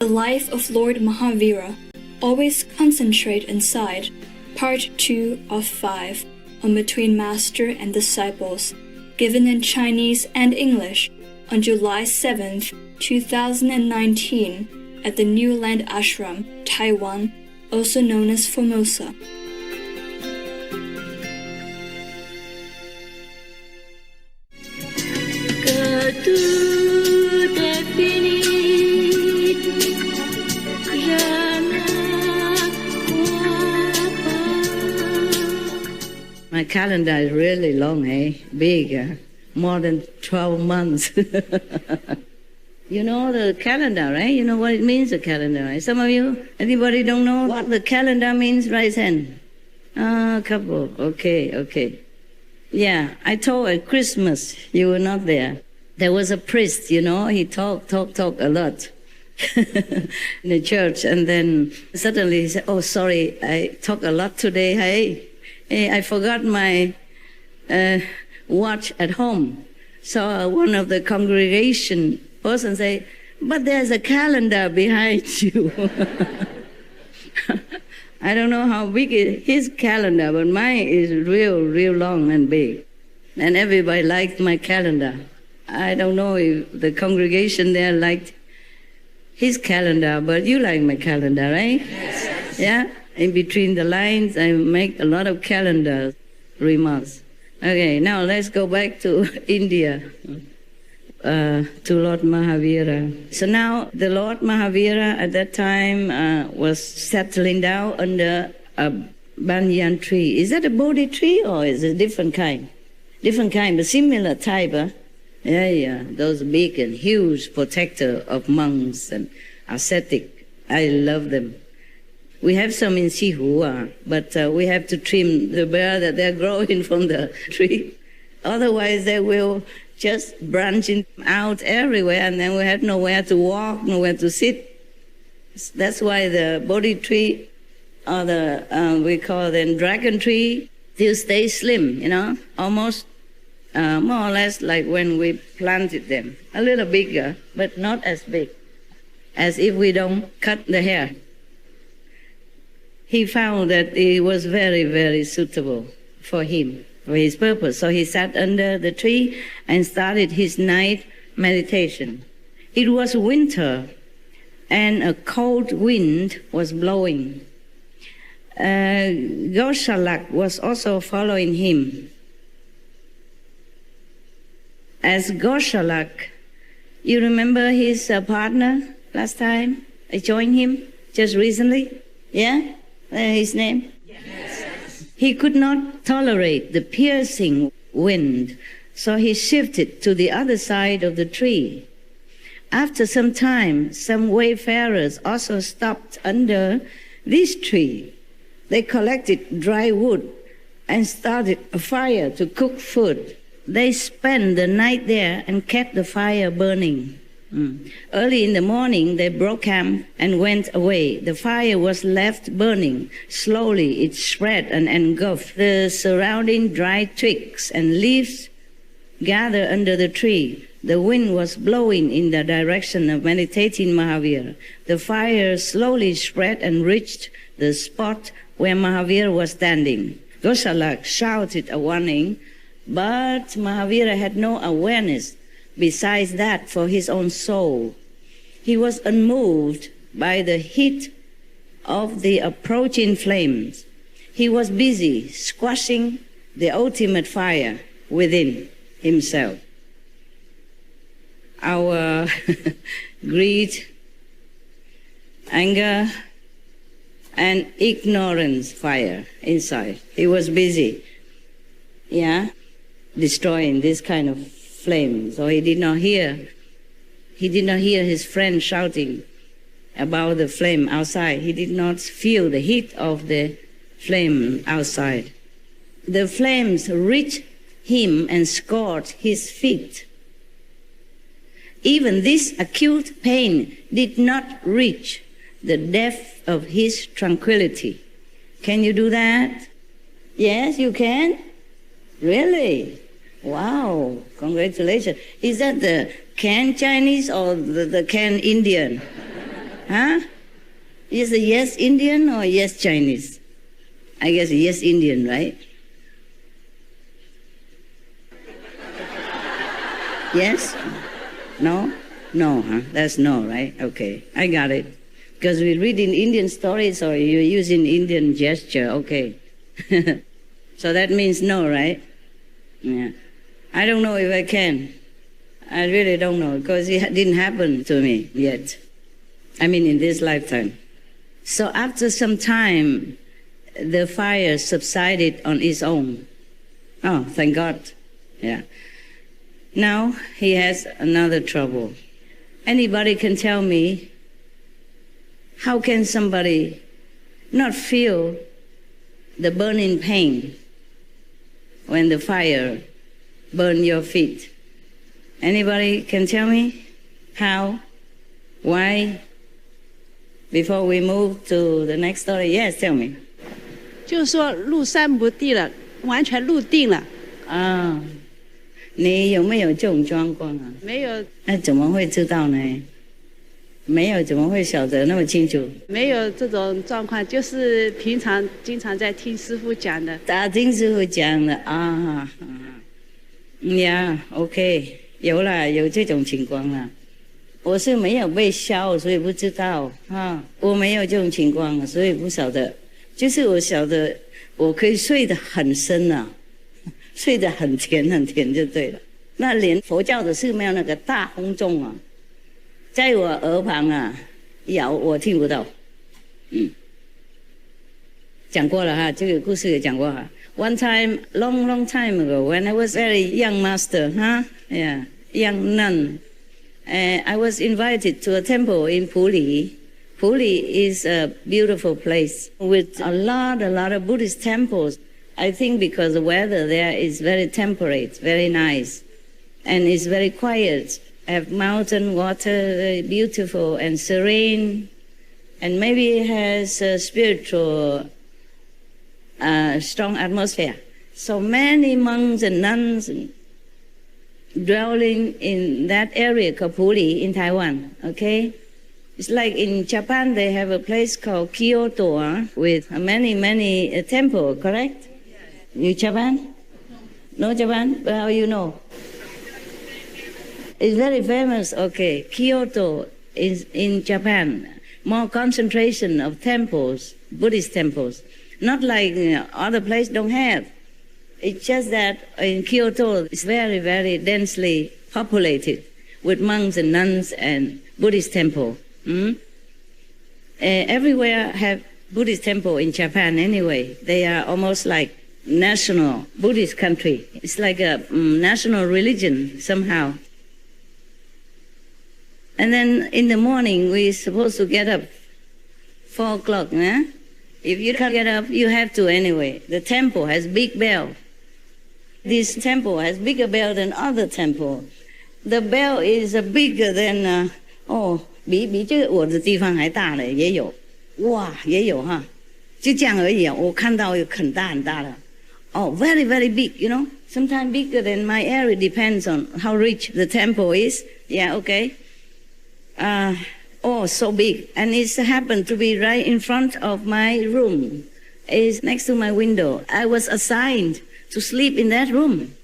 The Life of Lord Mahavira, Always Concentrate Inside, Part 2 of 5, on Between Master and Disciples, given in Chinese and English on July 7th, 2019, at the New Land Ashram, Taiwan, also known as Formosa. My calendar is really long, big, more than 12 months. You know the calendar, right? You know what it means, the calendar, right? Some of you, anybody don't know what the calendar means? Raise hand. A couple. Okay. Yeah, I told at Christmas, you were not there. There was a priest, he talked a lot in the church. And then suddenly he said, oh, sorry, I talk a lot today, Hey, I forgot my watch at home. So one of the congregation person say, but there's a calendar behind you. I don't know how big is his calendar, but mine is real long and big. And everybody liked my calendar. I don't know if the congregation there liked his calendar, but you like my calendar, right? Yes. Yeah? In between the lines, I make a lot of calendar remarks. Okay, now let's go back to India, to Lord Mahavira. So now the Lord Mahavira at that time was settling down under a banyan tree. Is that a Bodhi tree or is it a different kind? Different kind, but similar type, huh? Yeah, those big and huge protector of monks and ascetic. I love them. We have some in Sihua, but we have to trim the bare that they're growing from the tree. Otherwise, they will just branching out everywhere, and then we have nowhere to walk, nowhere to sit. That's why the Bodhi tree, or the we call them dragon tree, still stay slim, almost more or less like when we planted them. A little bigger, but not as big, as if we don't cut the hair. He found that it was very, very suitable for him, for his purpose. So he sat under the tree and started his night meditation. It was winter, and a cold wind was blowing. Goshalak was also following him. As Goshalak, you remember his partner last time? I joined him just recently. Yeah? His name? Yes. He could not tolerate the piercing wind, so he shifted to the other side of the tree. After some time, some wayfarers also stopped under this tree. They collected dry wood and started a fire to cook food. They spent the night there and kept the fire burning. Early in the morning, they broke camp and went away. The fire was left burning. Slowly, it spread and engulfed the surrounding dry twigs and leaves gathered under the tree. The wind was blowing in the direction of meditating Mahavira. The fire slowly spread and reached the spot where Mahavira was standing. Goshalak shouted a warning, but Mahavira had no awareness besides that for his own soul. He was unmoved by the heat of the approaching flames. He was busy squashing the ultimate fire within himself. Our greed, anger, and ignorance fire inside. He was busy, destroying this kind of flame. So he did not hear his friend shouting about the flame outside. He did not feel the heat of the flame outside. The flames reached him and scorched his feet. Even this acute pain did not reach the depth of his tranquility. Can you do that? Yes, you can? Really? Wow, congratulations. Is that the can Chinese or the can Indian? Huh? Is it yes Indian or yes Chinese? I guess yes Indian, right? Yes? No? No, huh? That's no, right? Okay, I got it. Because we read in Indian stories or you're using Indian gesture, okay. So that means no, right? Yeah. I don't know if I can. I really don't know because it didn't happen to me yet. I mean, in this lifetime. So after some time, the fire subsided on its own. Oh, thank God. Yeah. Now he has another trouble. Anybody can tell me, how can somebody not feel the burning pain when the fire burn your feet? Anybody can tell me how, why? Before we move to the next story, yes, tell me. 就是说入山不地了，完全入定了。啊，你有没有这种状况啊？没有，那怎么会知道呢？没有怎么会晓得那么清楚？没有这种状况，就是平常经常在听师父讲的。听师傅讲的啊，呀 ，OK， 有了，有这种情况了。我是没有被烧，所以不知道啊。我没有这种情况，所以不晓得。就是我晓得，我可以睡得很深啊，睡得很甜很甜就对了。那连佛教的寺庙那个大轰钟啊，在我耳旁啊摇，我听不到。讲过了哈，这个故事也讲过哈。One time, long time ago, when I was very young master, young nun. I was invited to a temple in Puli. Puli is a beautiful place with a lot of Buddhist temples. I think because the weather there is very temperate, very nice, and it's very quiet. Have mountain water, very beautiful and serene, and maybe it has a spiritual, strong atmosphere. So many monks and nuns dwelling in that area called Puli in Taiwan, okay? It's like in Japan, they have a place called Kyoto with many temples, correct? You Japan? No Japan? Well, how you know? It's very famous, okay. Kyoto is in Japan. More concentration of temples, Buddhist temples. Not like other places don't have. It's just that in Kyoto, it's very densely populated with monks and nuns and Buddhist temple. Everywhere have Buddhist temple in Japan anyway. They are almost like national Buddhist country. It's like a national religion somehow. And then in the morning, we're supposed to get up 4 o'clock. If you can't get up, you have to anyway. The temple has big bell. This temple has bigger bell than other temple. The bell is bigger than, 比这个我的地方还大的也有，哇，也有哈，就这样而已啊。我看到有很大的，very big, you know. Sometimes bigger than my area, depends on how rich the temple is. Yeah, okay. So big, and it happened to be right in front of my room. It's next to my window. I was assigned to sleep in that room.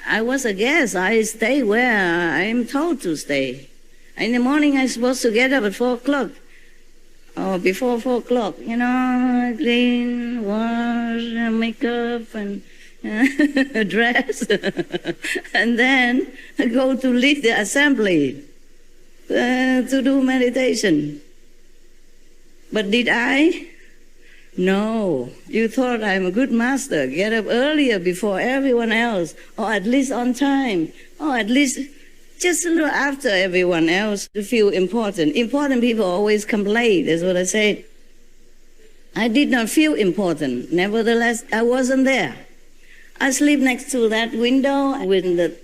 I was a guest. I stay where I'm told to stay. In the morning, I'm supposed to get up at 4 o'clock. Or before 4 o'clock, you know, clean, wash, makeup, and dress. And then go to lead the assembly to do meditation. But did I? No. You thought I'm a good master. Get up earlier before everyone else, or at least on time, or at least just a little after everyone else to feel important. Important people always complain, that's what I say. I did not feel important. Nevertheless, I wasn't there. I sleep next to that window with the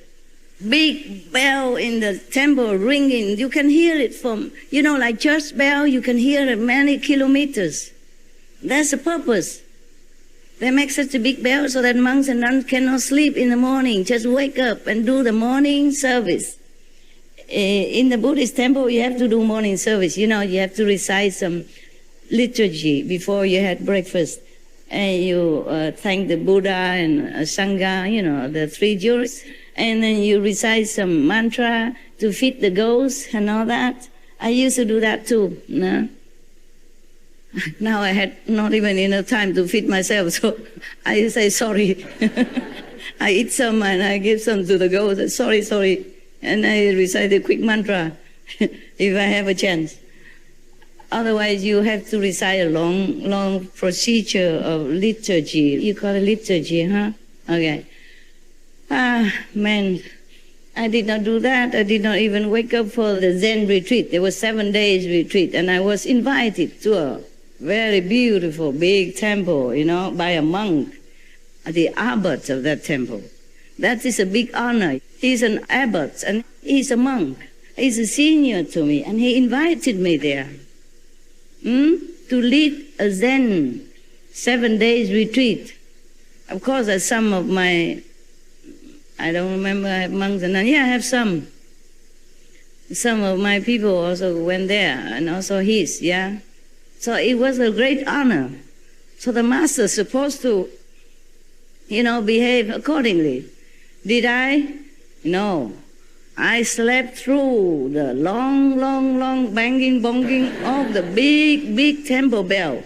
big bell in the temple ringing. You can hear it from, you know, like church bell, you can hear it many kilometers. That's the purpose. They make such a big bell so that monks and nuns cannot sleep in the morning. Just wake up and do the morning service. In the Buddhist temple, you have to do morning service. You have to recite some liturgy before you had breakfast. And you thank the Buddha and Sangha, the three jewels. And then you recite some mantra to feed the ghosts and all that. I used to do that too. No? Now I had not even enough time to feed myself, so I say sorry. I eat some and I give some to the ghosts. Sorry. And I recite a quick mantra if I have a chance. Otherwise, you have to recite a long procedure of liturgy. You call it liturgy, huh? Okay. Man, I did not do that. I did not even wake up for the Zen retreat. There was 7 days retreat, and I was invited to a very beautiful, big temple, by a monk, the abbot of that temple. That is a big honor. He's an abbot, and he's a monk. He's a senior to me, and he invited me there to lead a Zen 7 days retreat. Of course, as some of my, I don't remember, I have monks and nuns. Yeah, I have some. Some of my people also went there, and also his, yeah. So it was a great honor. So the master's supposed to, behave accordingly. Did I? No. I slept through the long banging, bonging of the big temple bell.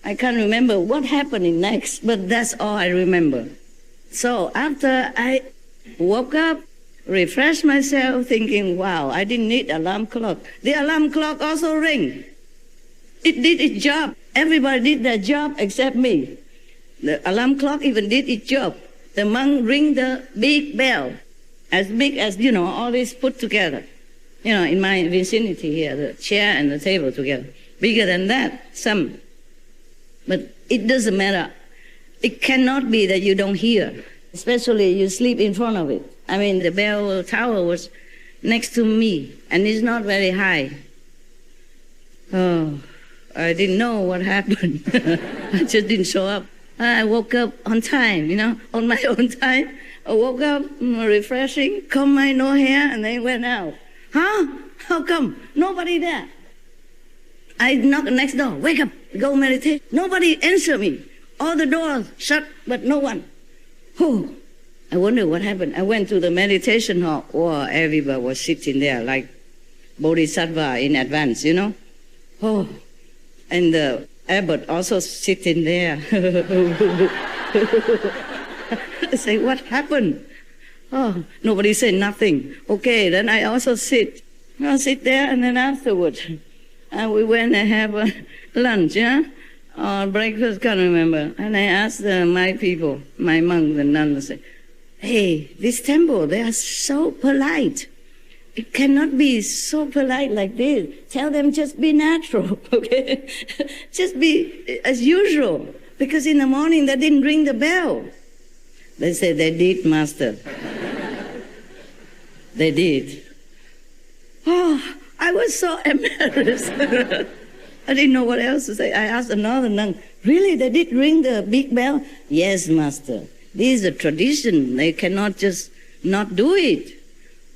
I can't remember what happened next, but that's all I remember. So after I woke up, refreshed myself, thinking, wow, I didn't need alarm clock. The alarm clock also rang. It did its job. Everybody did their job except me. The alarm clock even did its job. The monk ring the big bell, as big as, all this put together. In my vicinity here, the chair and the table together. Bigger than that, some. But it doesn't matter. It cannot be that you don't hear, especially you sleep in front of it. I mean, the bell tower was next to me, and it's not very high. Oh, I didn't know what happened. I just didn't show up. I woke up on time, on my own time. I woke up refreshing, combed my no hair, and then went out. Huh? How come? Nobody there. I knocked next door. Wake up, go meditate. Nobody answered me. All the doors shut, but no one. Oh, I wonder what happened. I went to the meditation hall. Oh, everybody was sitting there like bodhisattva in advance, Oh, and the abbot also sitting there. I say, what happened? Oh, nobody said nothing. Okay, then I also sit. I'll sit there, and then afterwards, we went and have a lunch, or breakfast, can't remember. And I asked my people, my monks and nuns, I said, hey, this temple, they are so polite. It cannot be so polite like this. Tell them just be natural, okay? Just be as usual. Because in the morning they didn't ring the bell. They said, they did, Master. They did. Oh, I was so embarrassed. I didn't know what else to say. I asked another nun, really, they did ring the big bell? Yes, Master. This is a tradition. They cannot just not do it.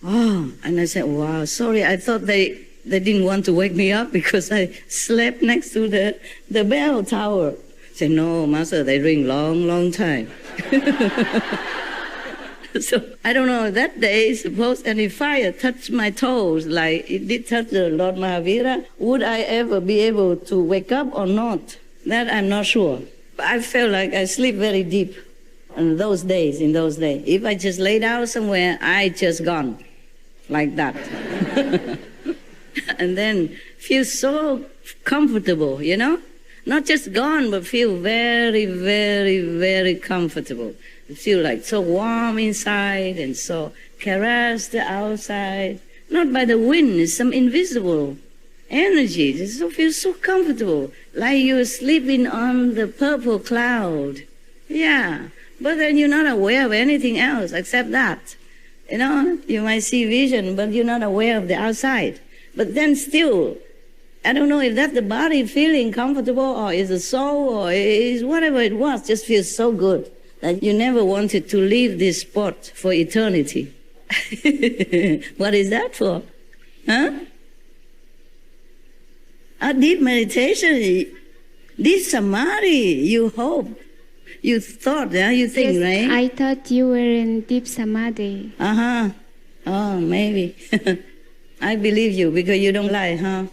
Oh, and I said, wow, sorry, I thought they didn't want to wake me up because I slept next to the bell tower. I said, no, Master, they ring long time. So I don't know, that day, suppose any fire touched my toes like it did touch the Lord Mahavira, would I ever be able to wake up or not? That I'm not sure. But I felt like I sleep very deep in those days. If I just lay down somewhere, I just gone like that. And then feel so comfortable, Not just gone, but feel very, very, very comfortable. You feel like so warm inside and so caressed outside. Not by the wind, it's some invisible energy. You feel so comfortable, like you're sleeping on the purple cloud. Yeah, but then you're not aware of anything else except that. You might see vision, but you're not aware of the outside. But then still, I don't know if that's the body feeling comfortable or is the soul or is whatever it was, just feels so good that you never wanted to leave this spot for eternity. What is that for? Huh? A deep meditation, deep samadhi, you hope. You thought, yeah? You think, Yes, right? I thought you were in deep samadhi. Uh-huh. Oh, maybe. I believe you because you don't lie, huh?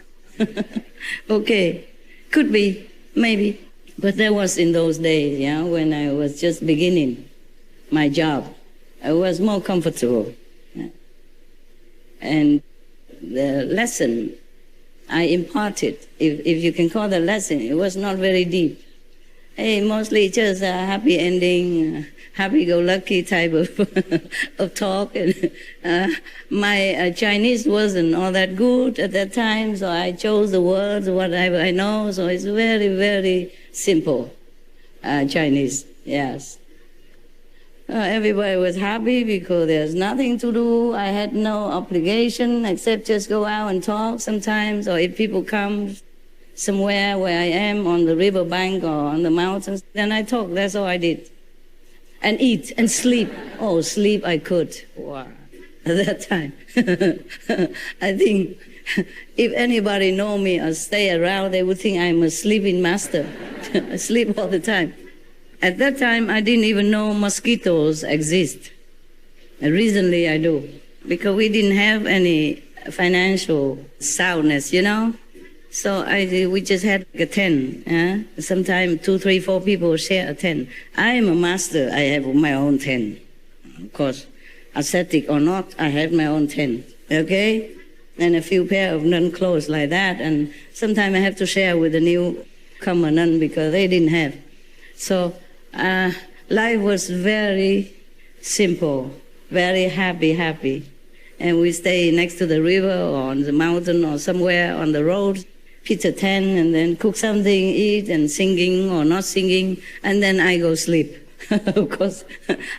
Okay. Could be, maybe. But that was in those days, yeah, when I was just beginning my job. I was more comfortable. Yeah. And the lesson I imparted, if you can call the lesson, it was not very deep. Hey, mostly just a happy ending, happy-go-lucky type of talk. And my Chinese wasn't all that good at that time, so I chose the words, whatever I know. So it's very, very simple Chinese, yes. Everybody was happy because there's nothing to do. I had no obligation except just go out and talk sometimes, or if people come somewhere where I am on the riverbank or on the mountains, then I talk. That's all I did. And eat and sleep. Oh, sleep I could. Wow. At that time. I think if anybody know me or stay around, they would think I'm a sleeping master. I sleep all the time. At that time, I didn't even know mosquitoes exist. Recently, I do. Because we didn't have any financial soundness, you know? So we just had a tent. Sometimes 2, 3, 4 people share a tent. I am a master. I have my own tent. Of course, ascetic or not, I have my own tent. Okay? And a few pair of nun clothes like that. And sometimes I have to share with the newcomer nun because they didn't have. So life was very simple, very happy. And we stay next to the river or on the mountain or somewhere on the road, pitch a tent and then cook something, eat and singing or not singing, and then I go sleep. Of course,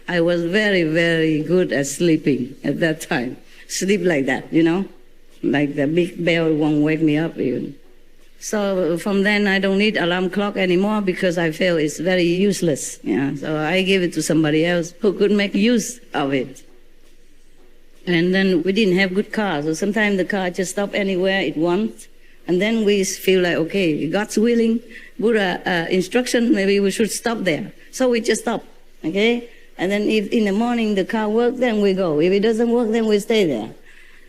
I was very, very good at sleeping at that time. Sleep like that, you know, like the big bell won't wake me up even. So from then I don't need alarm clock anymore because I feel it's very useless. Yeah, so I give it to somebody else who could make use of it. And then we didn't have good cars, so sometimes the car just stop anywhere it wants. And then we feel like, okay, God's willing, Buddha instruction, maybe we should stop there. So we just stop, okay? And then if in the morning the car works, then we go. If it doesn't work, then we stay there.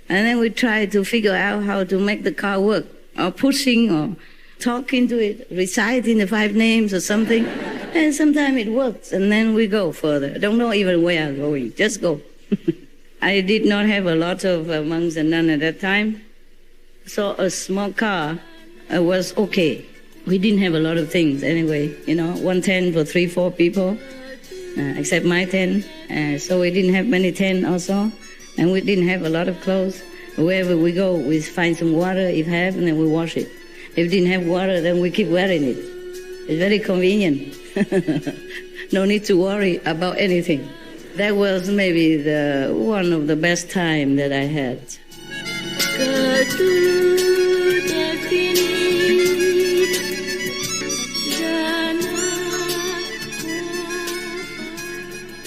And then we try to figure out how to make the car work, or pushing, or talking to it, reciting the 5 names or something. And sometimes it works, and then we go further. Don't know even where I'm going, just go. I did not have a lot of monks and nuns at that time. So a small car was okay. We didn't have a lot of things anyway, you know, 1 tent for 3, 4 people, except my tent. So we didn't have many tents also, and we didn't have a lot of clothes. Wherever we go, we find some water, if have, and then we wash it. If we didn't have water, then we keep wearing it. It's very convenient. No need to worry about anything. That was maybe one of the best time that I had.